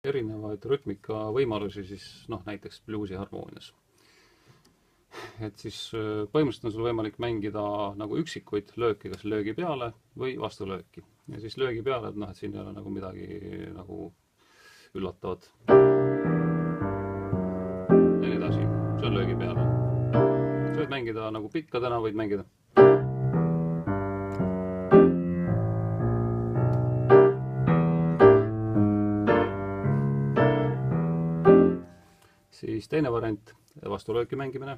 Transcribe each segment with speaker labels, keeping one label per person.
Speaker 1: erinevaid rütmika võimalusi siis näiteks bluusi harmoonias. Et siis põhimõtteliselt on sul võimalik mängida nagu üksikuid lööki, kas löögi peale või vastulööki. Ja siis löögi peale, et siin ei ole nagu midagi nagu üllatavat. Ja nii edasi, see on löögi peale. Sa võid mängida nagu pikkadena, võid mängida. Siis teine variant, vastulööki mängimine.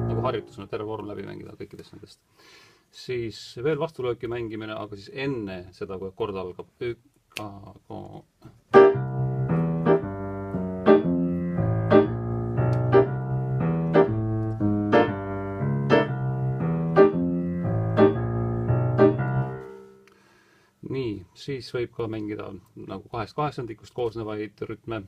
Speaker 1: Nagu harjutusena terve vorm läbi mängida kõikidest nendest. Siis veel vastulööki mängimine, aga siis enne seda, kui kord algab. Nii, siis võib ka mängida nagu 2 kaheksandikust koosnevaid rütme.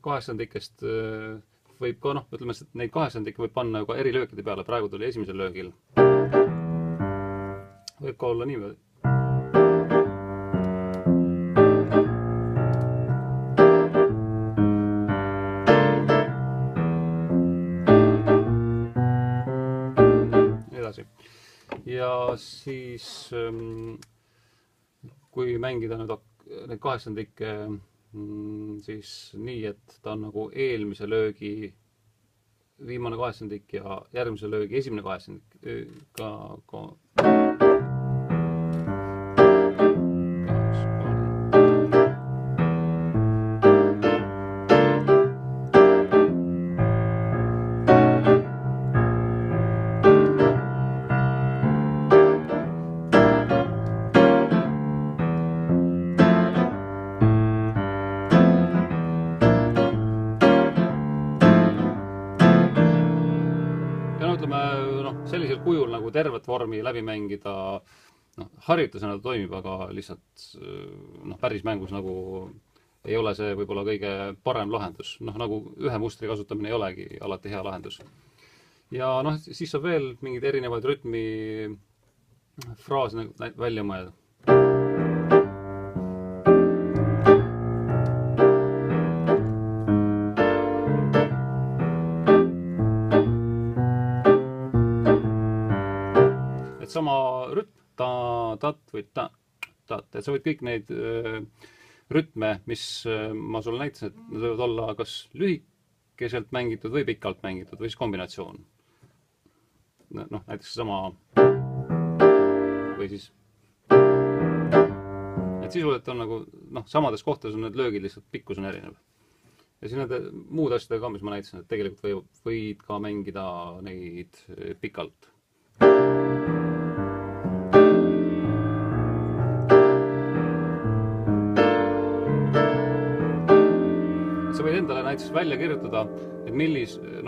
Speaker 1: Kaheksandikest võib ka, ütleme, neid kaheksandikke võib panna ju ka eri löökide peale. Praegu tuli esimesel löögil. Võib ka olla niimoodi. Edasi. Ja siis, kui mängida neid kaheksandikke siis nii, et ta on nagu eelmise löögi viimane kaheksandik ja järgmise löögi esimene kaheksandik sellisel kujul nagu tervet vormi läbi mängida harjutusena ta toimib, aga lihtsalt päris mängus nagu ei ole see võib-olla kõige parem lahendus. Nagu ühe mustri kasutamine ei olegi alati hea lahendus. Ja siis saab veel mingeid erinevaid rütmi fraase välja mõelda. Sama rütm, ta-tat või ta-tat. Et sa võid kõik neid rütme, mis ma sulle näitasin, et need võivad olla kas lühikeselt mängitud või pikalt mängitud või siis kombinatsioon. Näiteks sama või siis et sisuliselt on nagu samades kohtades on need löögid, lihtsalt pikkus on erinev. Ja siis need muud asjadega ka, mis ma näitasin, et tegelikult võid ka mängida neid pikalt. Sa võid endale näiteks välja kirjutada, et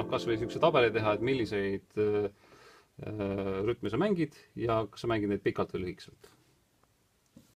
Speaker 1: kas või niisuguse tabeli teha, et milliseid rütme sa mängid ja kas sa mängid neid pikalt või lühikeselt.